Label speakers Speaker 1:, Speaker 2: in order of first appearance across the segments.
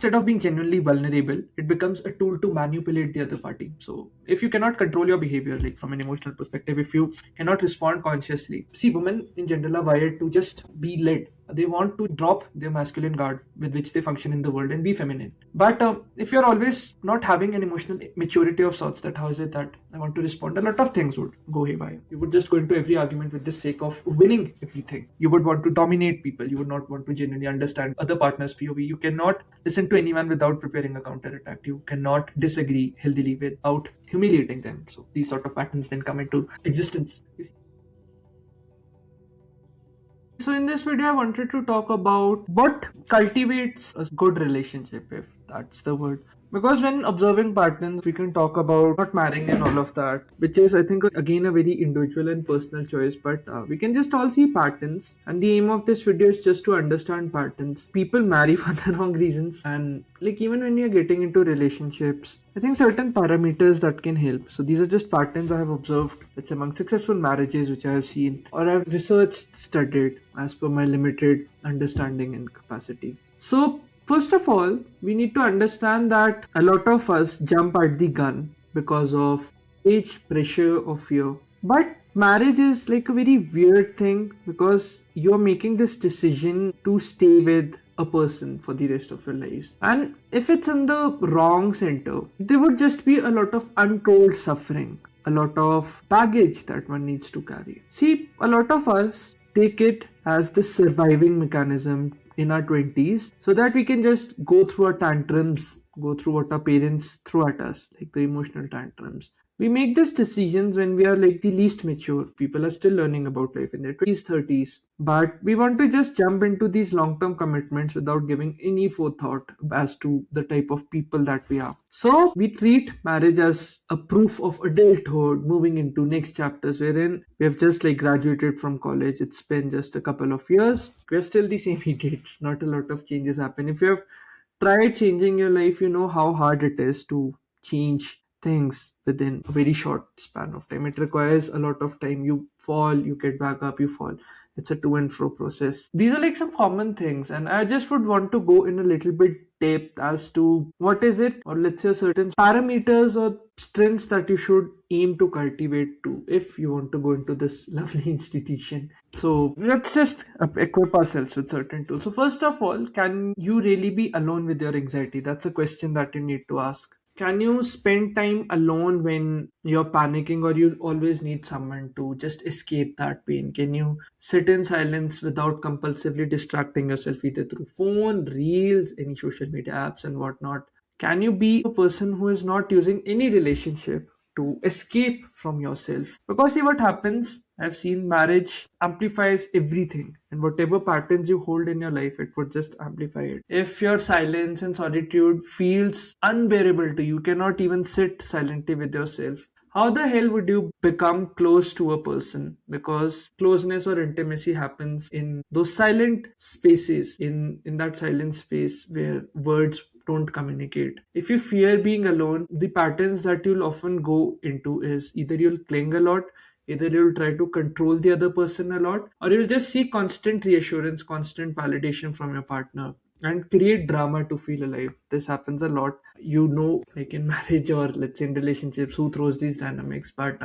Speaker 1: instead of being genuinely vulnerable, it becomes a tool to manipulate the other party. So if you cannot control your behavior, like from an emotional perspective, if you cannot respond consciously, see, women in general are wired to just be led. They want to drop their masculine guard with which they function in the world and be feminine. But if you're always not having an emotional maturity of sorts, that how is it that I want to respond, a lot of things would go haywire. You would just go into every argument with the sake of winning everything. You would want to dominate people. You would not want to genuinely understand other partners' POV. You cannot listen to anyone without preparing a counter attack. You cannot disagree healthily without humiliating them. So these sort of patterns then come into existence. So in this video, I wanted to talk about what cultivates a good relationship, if that's the word. Because when observing patterns, we can talk about not marrying and all of that, which is, I think, again, a very individual and personal choice. But we can just all see patterns. And the aim of this video is just to understand patterns. People marry for the wrong reasons. And like even when you're getting into relationships, I think certain parameters that can help. So these are just patterns I have observed. It's among successful marriages which I have seen or I've researched, studied as per my limited understanding and capacity. So first of all, we need to understand that a lot of us jump at the gun because of age, pressure, or fear. But marriage is like a very weird thing because you're making this decision to stay with a person for the rest of your lives. And if it's in the wrong center, there would just be a lot of untold suffering, a lot of baggage that one needs to carry. See, a lot of us take it as the surviving mechanism in our 20s so that we can just go through our tantrums, go through what our parents throw at us, like the emotional tantrums. We make these decisions when we are like the least mature. People are still learning about life in their 20s, 30s. But we want to just jump into these long-term commitments without giving any forethought as to the type of people that we are. So we treat marriage as a proof of adulthood, moving into next chapters wherein we have just like graduated from college. It's been just a couple of years. We're still the same idiots. Not a lot of changes happen. If you have tried changing your life, you know how hard it is to change things within a very short span of time. It requires a lot of time. You fall, you get back up, you fall. It's a to and fro process. These are like some common things, and I just would want to go in a little bit depth as to what is it, or let's say certain parameters or strengths that you should aim to cultivate to if you want to go into this lovely institution. So let's just equip ourselves with certain tools. So first of all, can you really be alone with your anxiety? That's a question that you need to ask. Can you spend time alone when you're panicking or you always need someone to just escape that pain? Can you sit in silence without compulsively distracting yourself either through phone, reels, any social media apps and whatnot? Can you be a person who is not using any relationship to escape from yourself? Because see what happens, I've seen marriage amplifies everything, and whatever patterns you hold in your life, it would just amplify it. If your silence and solitude feels unbearable to you, cannot even sit silently with yourself, how the hell would you become close to a person? Because closeness or intimacy happens in those silent spaces, in that silent space where words don't communicate. If you fear being alone, the patterns that you'll often go into is either you'll cling a lot, either you'll try to control the other person a lot, or you'll just seek constant reassurance, constant validation from your partner and create drama to feel alive. This happens a lot, like in marriage or let's say in relationships, who throws these dynamics. But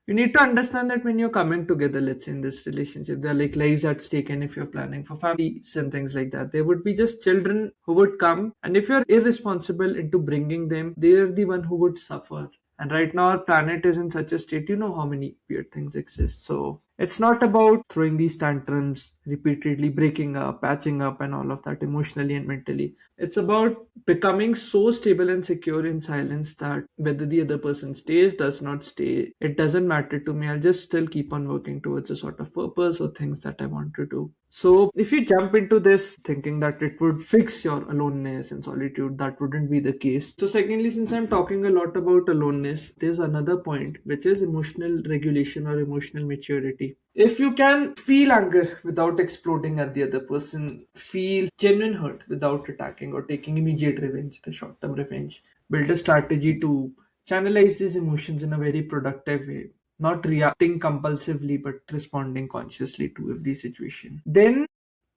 Speaker 1: you need to understand that when you're coming together, let's say in this relationship, there are like lives at stake, and if you're planning for families and things like that, there would be just children who would come, and if you're irresponsible into bringing them, they're the one who would suffer. And right now, our planet is in such a state, you know how many weird things exist. So it's not about throwing these tantrums, repeatedly breaking up, patching up, and all of that emotionally and mentally. It's about becoming so stable and secure in silence that whether the other person stays, does not stay, it doesn't matter to me. I'll just still keep on working towards a sort of purpose or things that I want to do. So if you jump into this thinking that it would fix your aloneness and solitude, that wouldn't be the case. So secondly, since I'm talking a lot about aloneness, there's another point, which is emotional regulation or emotional maturity. If you can feel anger without exploding at the other person, feel genuine hurt without attacking or taking immediate revenge, the short-term revenge, build a strategy to channelize these emotions in a very productive way, not reacting compulsively but responding consciously to every situation, then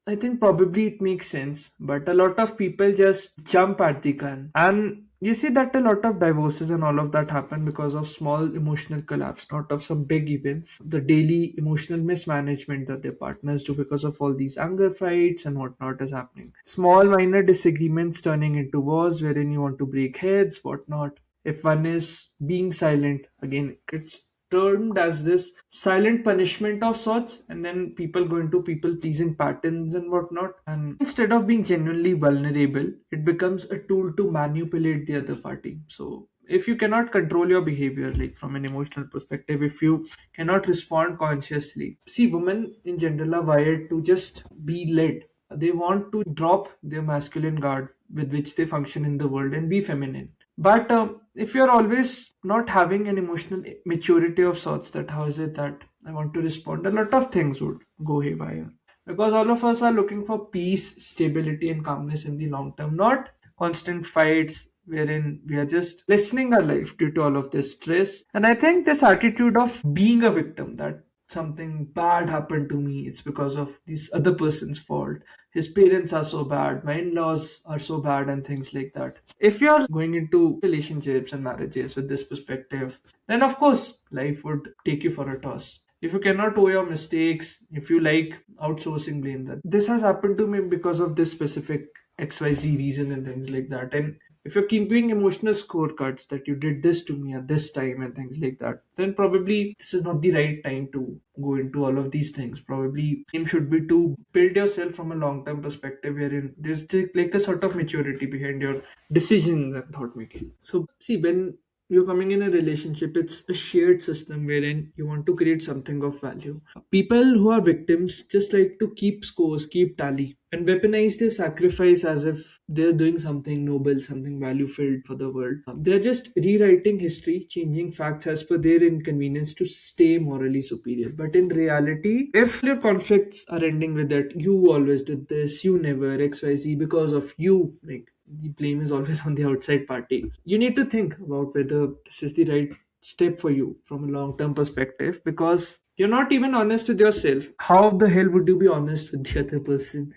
Speaker 1: I think probably it makes sense, but a lot of people just jump at the gun. And you see that a lot of divorces and all of that happen because of small emotional collapse, not of some big events. The daily emotional mismanagement that their partners do because of all these anger fights and whatnot is happening. Small minor disagreements turning into wars wherein you want to break heads, whatnot. If one is being silent, again, it's termed as this silent punishment of sorts, and then people go into people pleasing patterns and whatnot, and instead of being genuinely vulnerable, it becomes a tool to manipulate the other party. So if you cannot control your behavior, like from an emotional perspective, if you cannot respond consciously, see, women in general are wired to just be led. They want to drop their masculine guard with which they function in the world and be feminine. But if you're always not having an emotional maturity of sorts, that how is it that I want to respond, a lot of things would go haywire. Because all of us are looking for peace, stability, and calmness in the long term, not constant fights wherein we are just listening our life due to all of this stress. And I think this attitude of being a victim, that something bad happened to me, it's because of this other person's fault, his parents are so bad, my in-laws are so bad, and things like that. If you're going into relationships and marriages with this perspective, then of course life would take you for a toss. If you cannot owe your mistakes, if you like outsourcing blame, that this has happened to me because of this specific XYZ reason and things like that. And if you're keeping emotional scorecards that you did this to me at this time and things like that, then probably this is not the right time to go into all of these things. Probably aim should be to build yourself from a long-term perspective wherein there's like a sort of maturity behind your decisions and thought making. So see, when you're coming in a relationship, it's a shared system wherein you want to create something of value. People who are victims just like to keep scores, keep tally, and weaponize their sacrifice as if they're doing something noble, something value filled for the world. They're just rewriting history, changing facts as per their inconvenience to stay morally superior. But in reality, if your conflicts are ending with that, you always did this, you never, XYZ, because of you, like the blame is always on the outside party. You need to think about whether this is the right step for you from a long term perspective, because you're not even honest with yourself. How the hell would you be honest with the other person?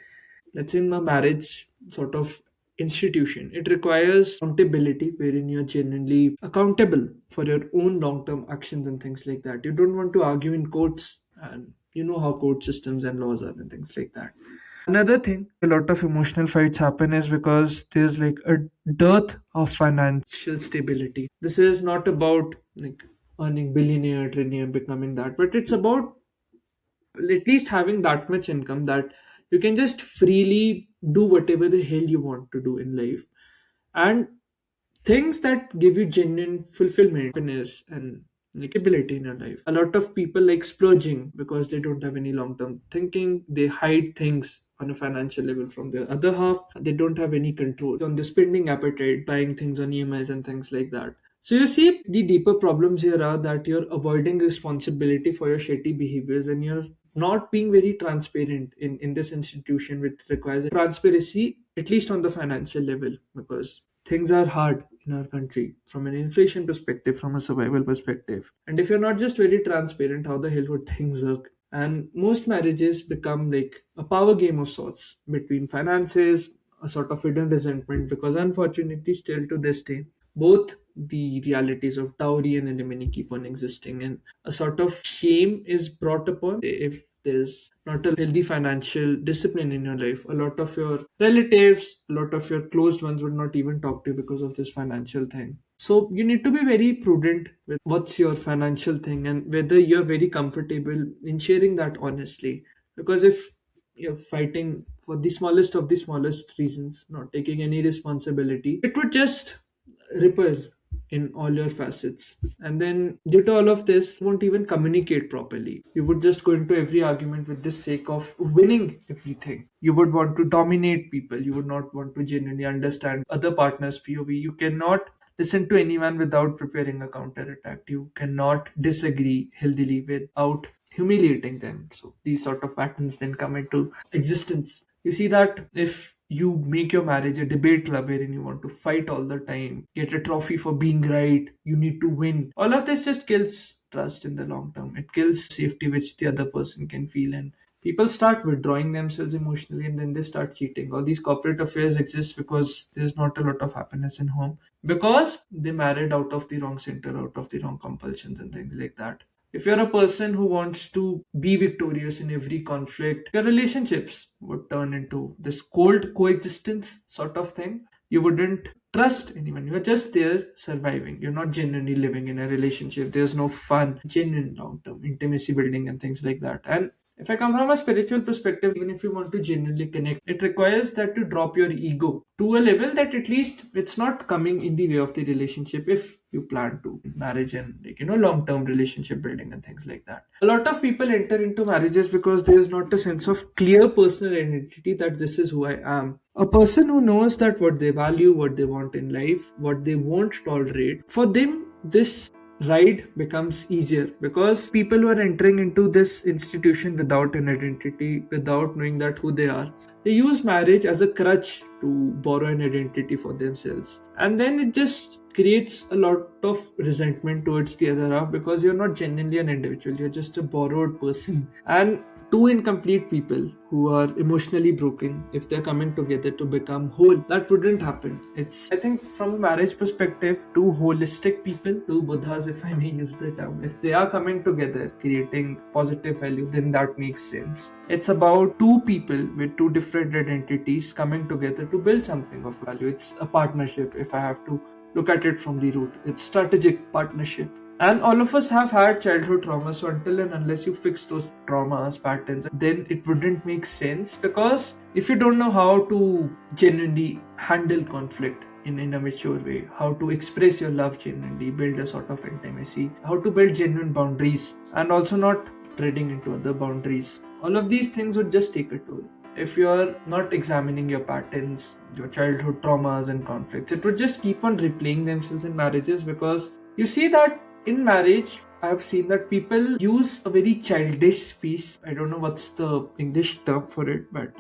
Speaker 1: Let's say in a marriage sort of institution, it requires accountability wherein you're genuinely accountable for your own long term actions and things like that. You don't want to argue in courts, and you know how court systems and laws are and things like that. Another thing, a lot of emotional fights happen is because there's like a dearth of financial stability. This is not about like earning billionaire, trillionaire, becoming that, but it's about at least having that much income that you can just freely do whatever the hell you want to do in life, and things that give you genuine fulfillment, happiness, and like ability in your life. A lot of people like splurging because they don't have any long-term thinking. They hide things on a financial level from their other half. They don't have any control on the spending appetite, buying things on EMIs and things like that. So you see, the deeper problems here are that you're avoiding responsibility for your shitty behaviors, and you're not being very transparent in this institution, which requires transparency, at least on the financial level, because things are hard in our country from an inflation perspective, from a survival perspective. And if you're not just very transparent, how the hell would things work? And most marriages become like a power game of sorts between finances, a sort of hidden resentment, because unfortunately, still to this day, both the realities of dowry and alimony keep on existing, and a sort of shame is brought upon if there's not a healthy financial discipline in your life. A lot of your relatives, a lot of your closed ones would not even talk to you because of this financial thing. So you need to be very prudent with what's your financial thing and whether you're very comfortable in sharing that honestly. Because if you're fighting for the smallest of the smallest reasons, not taking any responsibility, it would just ripple in all your facets. And then, due to all of this, you won't even communicate properly. You would just go into every argument with the sake of winning everything. You would want to dominate people. You would not want to genuinely understand other partners' POV. You cannot listen to anyone without preparing a counter attack. You cannot disagree healthily without humiliating them. So these sort of patterns then come into existence. You see that if you make your marriage a debate club wherein you want to fight all the time, get a trophy for being right, you need to win. All of this just kills trust in the long term. It kills safety which the other person can feel, and People start withdrawing themselves emotionally and then they start cheating. All these corporate affairs exist because there's not a lot of happiness in home, because they married out of the wrong center, out of the wrong compulsions and things like that. If you're a person who wants to be victorious in every conflict, your relationships would turn into this cold coexistence sort of thing. You wouldn't trust anyone. You're just there surviving. You're not genuinely living in a relationship. There's no fun, genuine long term intimacy building and things like that. And if I come from a spiritual perspective, even if you want to genuinely connect, it requires that you drop your ego to a level that at least it's not coming in the way of the relationship if you plan to marriage and long-term relationship building and things like that. A lot of people enter into marriages because there is not a sense of clear personal identity that this is who I am. A person who knows that what they value, what they want in life, what they won't tolerate, for them this ride becomes easier, because people who are entering into this institution without an identity, without knowing that who they are, they use marriage as a crutch to borrow an identity for themselves, and then it just creates a lot of resentment towards the other half, because you're not genuinely an individual, you're just a borrowed person. And two incomplete people who are emotionally broken, if they're coming together to become whole, that wouldn't happen. It's, I think, from a marriage perspective, two holistic people, two buddhas, if I may use the term, if they are coming together creating positive value, then that makes sense. It's about two people with two different identities coming together to build something of value. It's a partnership, if I have to look at it from the root. It's strategic partnership. And all of us have had childhood trauma, so until and unless you fix those traumas, patterns, then it wouldn't make sense. Because if you don't know how to genuinely handle conflict in a mature way, how to express your love genuinely, build a sort of intimacy, how to build genuine boundaries, and also not treading into other boundaries, all of these things would just take a toll. If you're not examining your patterns, your childhood traumas and conflicts, it would just keep on replaying themselves in marriages. Because you see that in marriage, I've seen that people use a very childish speech. I don't know what's the English term for it, but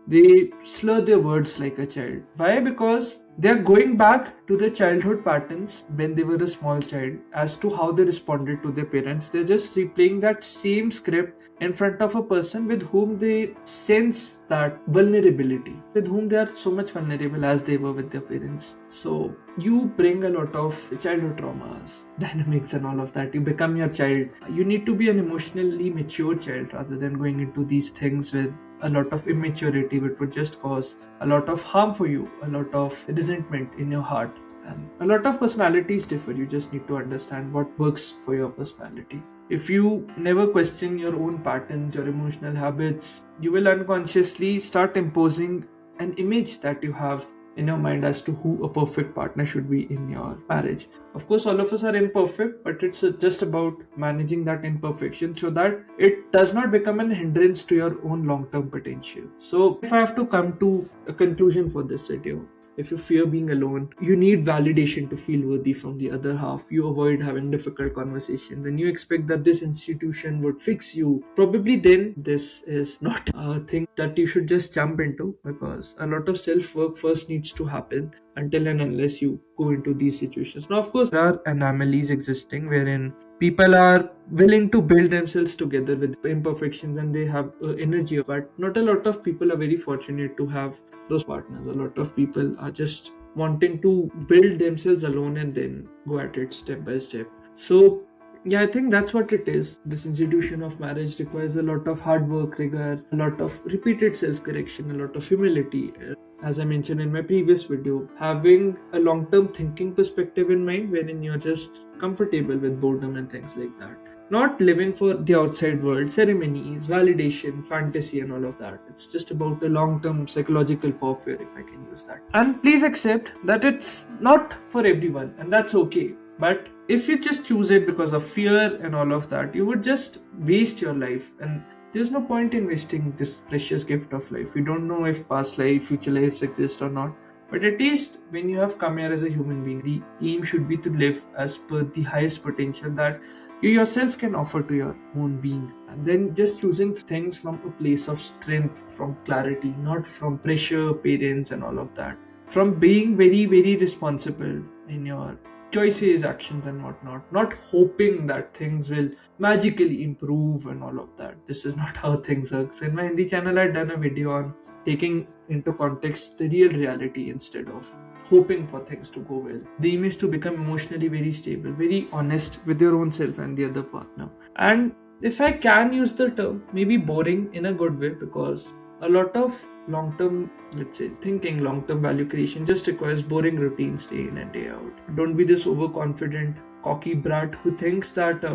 Speaker 1: they slur their words like a child. Why? Because they're going back to their childhood patterns when they were a small child as to how they responded to their parents. They're just replaying that same script in front of a person with whom they sense that vulnerability, with whom they are so much vulnerable as they were with their parents. So you bring a lot of childhood traumas, dynamics and all of that. You become your child. You need to be an emotionally mature child rather than going into these things with a lot of immaturity, which would just cause a lot of harm for you, a lot of resentment in your heart. And a lot of personalities differ. You just need to understand what works for your personality. If you never question your own patterns, your emotional habits, you will unconsciously start imposing an image that you have in your mind as to who a perfect partner should be in your marriage. Of course, all of us are imperfect, but it's just about managing that imperfection so that it does not become an hindrance to your own long-term potential. So, if I have to come to a conclusion for this video, if you fear being alone, you need validation to feel worthy from the other half. You avoid having difficult conversations and you expect that this institution would fix you. Probably then this is not a thing that you should just jump into, because a lot of self-work first needs to happen until and unless you go into these situations. Now, of course, there are anomalies existing wherein people are willing to build themselves together with imperfections and they have energy, but not a lot of people are very fortunate to have those partners. A lot of people are just wanting to build themselves alone and then go at it step by step. So yeah, I think that's what it is. This institution of marriage requires a lot of hard work, rigor, a lot of repeated self-correction, a lot of humility. As I mentioned in my previous video, having a long-term thinking perspective in mind wherein you're just comfortable with boredom and things like that. Not living for the outside world, ceremonies, validation, fantasy and all of that. It's just about a long-term psychological warfare, if I can use that. And please accept that it's not for everyone, and that's okay. But if you just choose it because of fear and all of that, you would just waste your life. And there's no point in wasting this precious gift of life. You don't know if past life, future lives exist or not. But at least when you have come here as a human being, the aim should be to live as per the highest potential that you yourself can offer to your own being. And then just choosing things from a place of strength, from clarity, not from pressure, parents and all of that. From being very, very responsible in your choices, actions, and whatnot, not hoping that things will magically improve and all of that. This is not how things work. So in my Hindi channel, I've done a video on taking into context the real reality instead of hoping for things to go well. The aim is to become emotionally very stable, very honest with your own self and the other partner. And if I can use the term, maybe boring in a good way, because a lot of long term, let's say, thinking, long term value creation just requires boring routines day in and day out. Don't be this overconfident, cocky brat who thinks that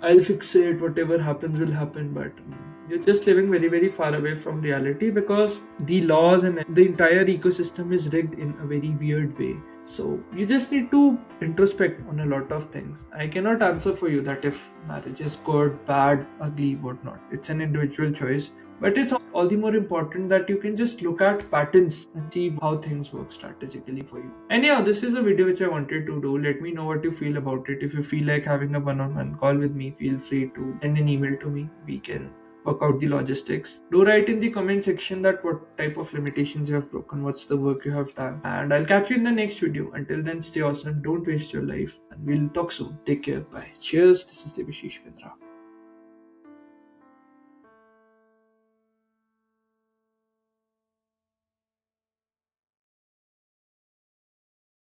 Speaker 1: I'll fix it, whatever happens will happen, but you're just living very, very far away from reality, because the laws and the entire ecosystem is rigged in a very weird way. So you just need to introspect on a lot of things. I cannot answer for you that if marriage is good, bad, ugly, whatnot. It's an individual choice. But it's all the more important that you can just look at patterns and see how things work strategically for you. And yeah, this is a video which I wanted to do. Let me know what you feel about it. If you feel like having a one-on-one call with me, feel free to send an email to me. We can work out the logistics. Do write in the comment section that what type of limitations you have broken, what's the work you have done. And I'll catch you in the next video. Until then, stay awesome. Don't waste your life. And we'll talk soon. Take care. Bye. Cheers. This is Debu Ki Dastak.